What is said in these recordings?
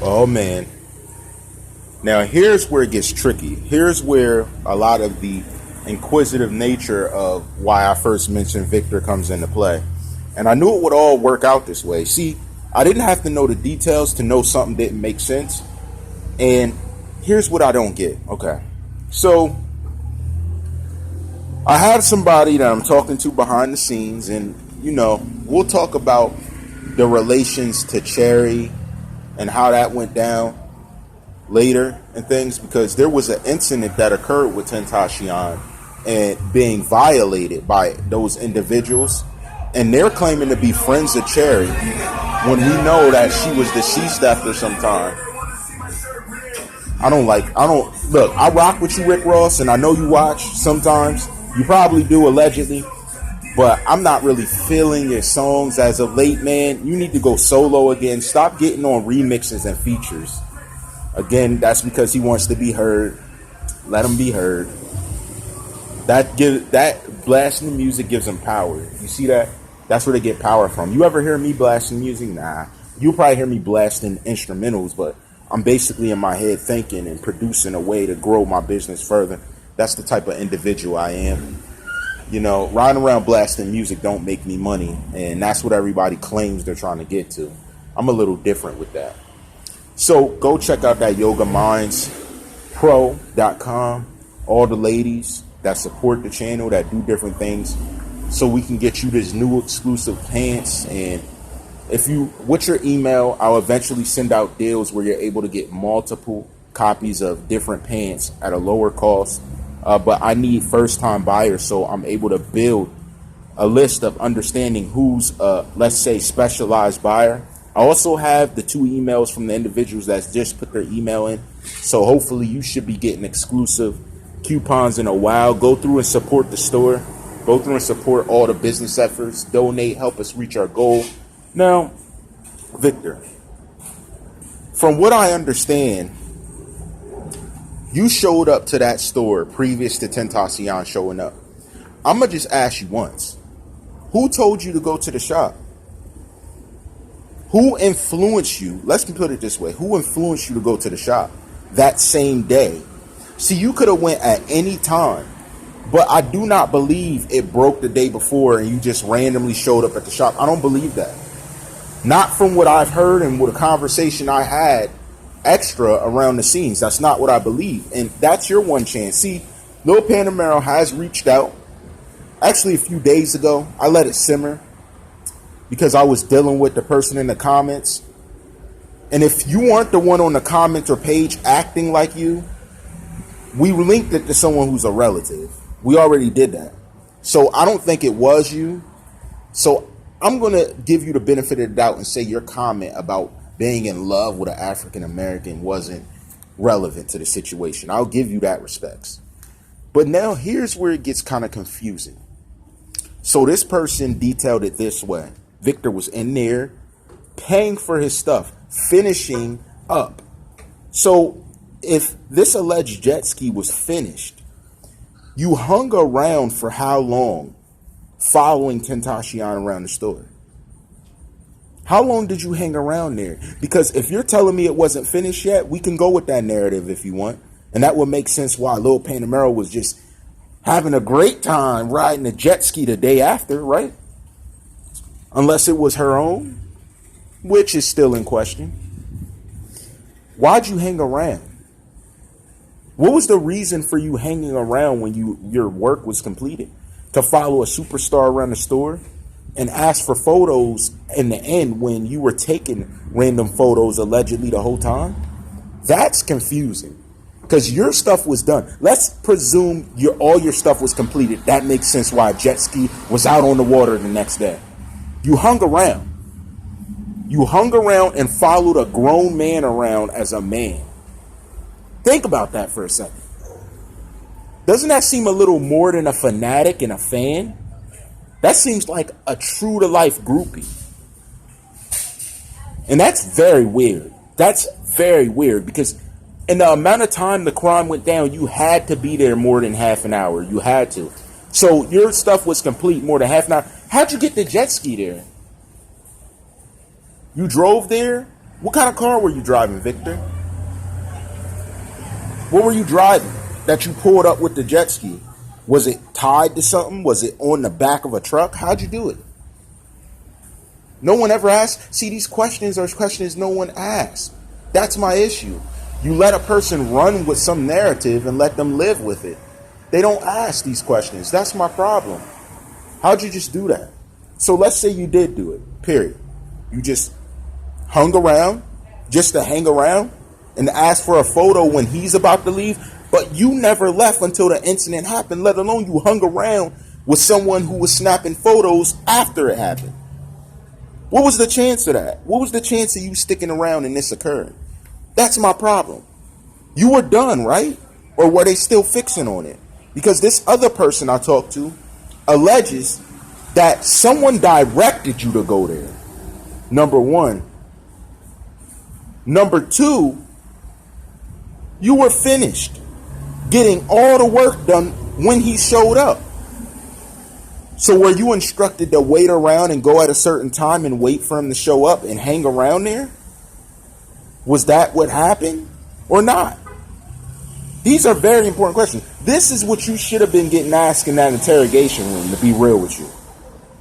Oh man. Now here's where it gets tricky. Here's where a lot of the inquisitive nature of why I first mentioned Victor comes into play. And I knew it would all work out this way. See, I didn't have to know the details to know something didn't make sense. And here's what I don't get. Okay. So I have somebody that I'm talking to behind the scenes, and we'll talk about the relations to Cherry and how that went down later and things, because there was an incident that occurred with TxxTentacion and being violated by those individuals, and they're claiming to be friends of Cherry when we know that she was deceased after some time. Look, I rock with you, Rick Ross, and I know you watch sometimes. You probably do, allegedly, but I'm not really feeling your songs as of late, man. You need to go solo again. Stop getting on remixes and features. Again, that's because he wants to be heard. Let him be heard. That blasting the music gives him power. You see that? That's where they get power from. You ever hear me blasting music? Nah. You'll probably hear me blasting instrumentals, but I'm basically in my head thinking and producing a way to grow my business further. That's the type of individual I am. Riding around blasting music don't make me money, and that's what everybody claims they're trying to get to. I'm a little different with that. So go check out that yogaminds.pro.com. All the ladies that support the channel, that do different things, so we can get you this new exclusive pants. And with your email, I'll eventually send out deals where you're able to get multiple copies of different pants at a lower cost. But I need first-time buyers, so I'm able to build a list of understanding who's, let's say, specialized buyer. I also have the 2 emails from the individuals that just put their email in. So hopefully you should be getting exclusive coupons in a while. Go through and support the store. Go through and support all the business efforts. Donate, help us reach our goal. Now, Victor, from what I understand, you showed up to that store previous to Tentacion showing up. I'm going to just ask you once. Who told you to go to the shop? Who influenced you? Let's put it this way. Who influenced you to go to the shop that same day? See, you could have went at any time, but I do not believe it broke the day before and you just randomly showed up at the shop. I don't believe that. Not from what I've heard and with a conversation I had extra around the scenes. That's not what I believe. And that's your one chance. See, Lil Panamero has reached out. Actually, a few days ago, I let it simmer because I was dealing with the person in the comments. And if you weren't the one on the commenter page acting like you, we linked it to someone who's a relative. We already did that. So I don't think it was you. So I'm going to give you the benefit of the doubt and say your comment about being in love with an African American wasn't relevant to the situation. I'll give you that respects. But now here's where it gets kind of confusing. So this person detailed it this way. Victor was in there paying for his stuff, finishing up. So if this alleged jet ski was finished, you hung around for how long following Tentacion around the store? How long did you hang around there? Because if you're telling me it wasn't finished yet, we can go with that narrative if you want. And that would make sense why Lil Panamero was just having a great time riding a jet ski the day after, right? Unless it was her own, which is still in question. Why'd you hang around? What was the reason for you hanging around when your work was completed? To follow a superstar around the store and ask for photos in the end when you were taking random photos allegedly the whole time? That's confusing because your stuff was done. Let's presume all your stuff was completed. That makes sense why a jet ski was out on the water the next day. You hung around. You hung around and followed a grown man around as a man. Think about that for a second. Doesn't that seem a little more than a fanatic and a fan? That seems like a true-to-life groupie. And that's very weird. That's very weird because in the amount of time the crime went down, you had to be there more than half an hour. You had to. So your stuff was complete more than half an hour. How'd you get the jet ski there? You drove there? What kind of car were you driving, Victor? What were you driving that you pulled up with the jet ski? Was it tied to something? Was it on the back of a truck? How'd you do it? No one ever asked. See, these questions are questions no one asks. That's my issue. You let a person run with some narrative and let them live with it. They don't ask these questions. That's my problem. How'd you just do that? So let's say you did do it, period. You just hung around just to hang around and ask for a photo when he's about to leave, but you never left until the incident happened, let alone you hung around with someone who was snapping photos after it happened. What was the chance of that? What was the chance of you sticking around and this occurring? That's my problem. You were done, right? Or were they still fixing on it? Because this other person I talked to alleges that someone directed you to go there. Number one. Number two, you were finished getting all the work done when he showed up. So were you instructed to wait around and go at a certain time and wait for him to show up and hang around there? Was that what happened or not? These are very important questions. This is what you should have been getting asked in that interrogation room, to be real with you.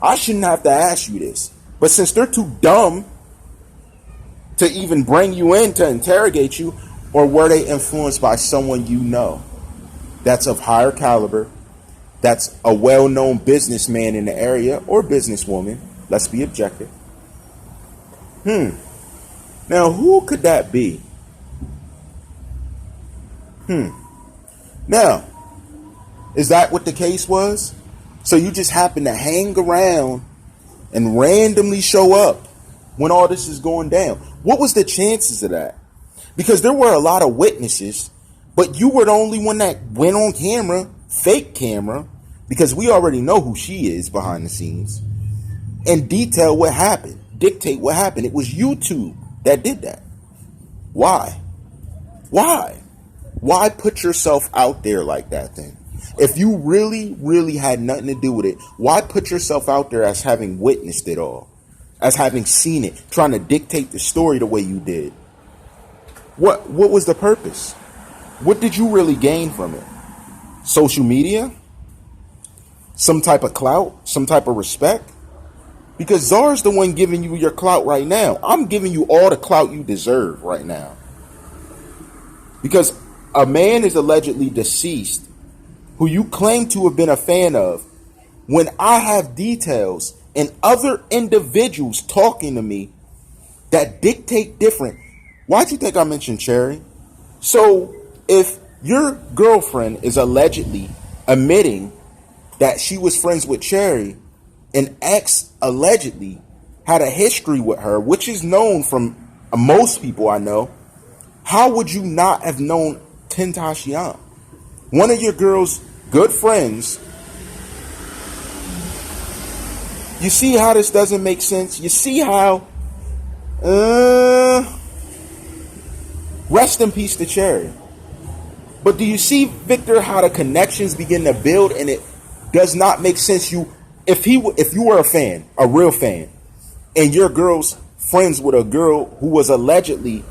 I shouldn't have to ask you this. But since they're too dumb to even bring you in to interrogate you, or were they influenced by someone you know that's of higher caliber, that's a well-known businessman in the area or businesswoman? Let's be objective. Now, who could that be? Now, is that what the case was? So you just happen to hang around and randomly show up when all this is going down. What was the chances of that? Because there were a lot of witnesses, but you were the only one that went on camera, fake camera, because we already know who she is behind the scenes, and detail what happened, dictate what happened. It was YouTube that did that. Why? Why put yourself out there like that then? If you really, really had nothing to do with it, why put yourself out there as having witnessed it all? As having seen it, trying to dictate the story the way you did? What was the purpose? What did you really gain from it? Social media? Some type of clout? Some type of respect? Because CzxxTentacion's the one giving you your clout right now. I'm giving you all the clout you deserve right now. Because a man is allegedly deceased who you claim to have been a fan of, when I have details and other individuals talking to me that dictate different. Why'd you think I mentioned Cherry? So if your girlfriend is allegedly admitting that she was friends with Cherry, and X allegedly had a history with her, which is known from most people I know, how would you not have known Tentacion? One of your girl's good friends. You see how this doesn't make sense? You see how rest in peace to Cherry. But do you see, Victor, how the connections begin to build, and it does not make sense? If you were a fan, a real fan, and your girl's friends with a girl who was allegedly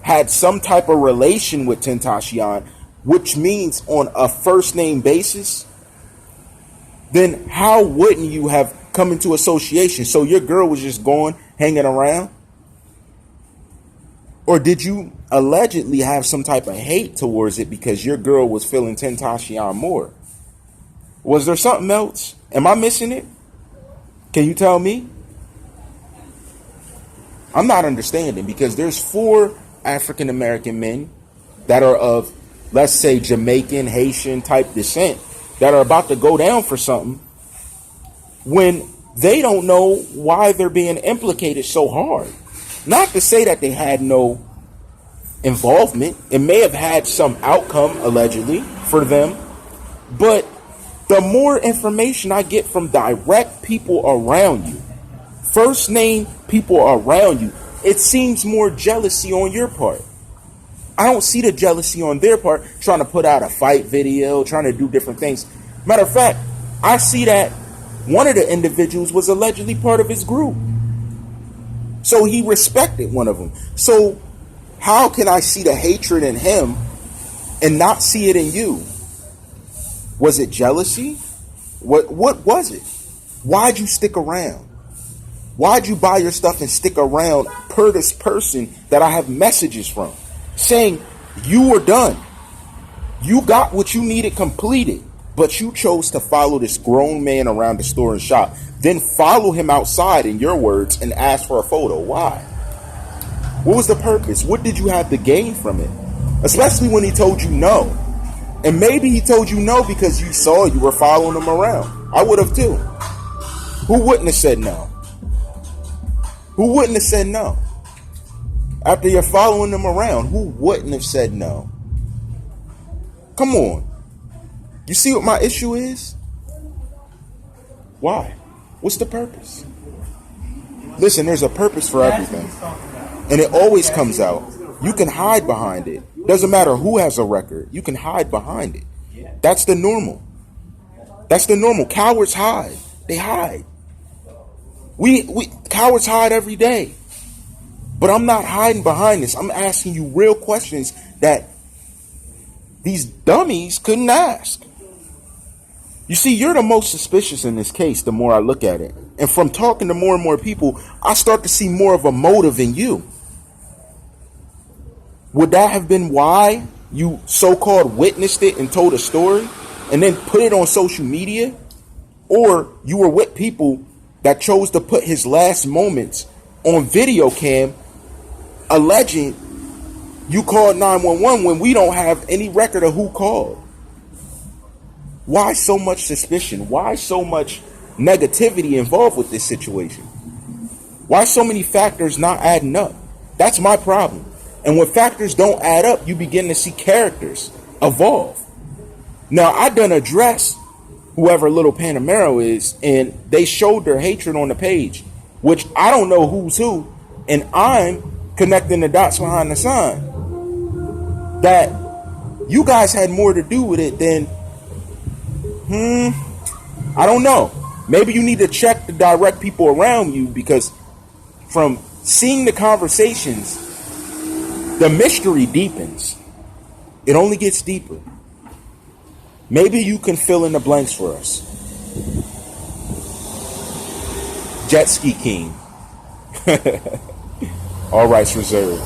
had some type of relation with Tentacion, which means on a first name basis, then how wouldn't you have come into association? So your girl was just going, hanging around? Or did you allegedly have some type of hate towards it because your girl was feeling Tentacion more? Was there something else? Am I missing it? Can you tell me? I'm not understanding, because there's 4 African American men that are of, let's say, Jamaican, Haitian type descent that are about to go down for something when they don't know why they're being implicated so hard. Not to say that they had no involvement. It may have had some outcome, allegedly, for them. But the more information I get from direct people around you, first name people around you, it seems more jealousy on your part. I don't see the jealousy on their part, trying to put out a fight video, trying to do different things. Matter of fact, I see that one of the individuals was allegedly part of his group. So he respected one of them. So how can I see the hatred in him and not see it in you? Was it jealousy? What was it? Why'd you stick around? Why'd you buy your stuff and stick around per this person that I have messages from saying you were done? You got what you needed completed, but you chose to follow this grown man around the store and shop, then follow him outside, in your words, and ask for a photo. Why? What was the purpose? What did you have to gain from it? Especially when he told you no. And maybe he told you no because you saw you were following him around. I would have too. Who wouldn't have said no? Who wouldn't have said no? After you're following them around, who wouldn't have said no? Come on. You see what my issue is? Why? What's the purpose? Listen, there's a purpose for everything. And it always comes out. You can hide behind it. Doesn't matter who has a record. You can hide behind it. That's the normal. That's the normal. Cowards hide. They hide. We cowards hide every day. But I'm not hiding behind this. I'm asking you real questions that these dummies couldn't ask. You see, you're the most suspicious in this case the more I look at it. And from talking to more and more people, I start to see more of a motive in you. Would that have been why you so-called witnessed it and told a story and then put it on social media? Or you were with people that chose to put his last moments on video cam, alleging you called 911 when we don't have any record of who called? Why so much suspicion? Why so much negativity involved with this situation? Why so many factors not adding up? That's my problem. And when factors don't add up, you begin to see characters evolve. Now, I done address whoever Little Panamero is, and they showed their hatred on the page, which I don't know who's who, and I'm connecting the dots behind the sign. That you guys had more to do with it than, I don't know. Maybe you need to check the direct people around you, because from seeing the conversations, the mystery deepens. It only gets deeper. Maybe you can fill in the blanks for us. Jet Ski King. All rights reserved.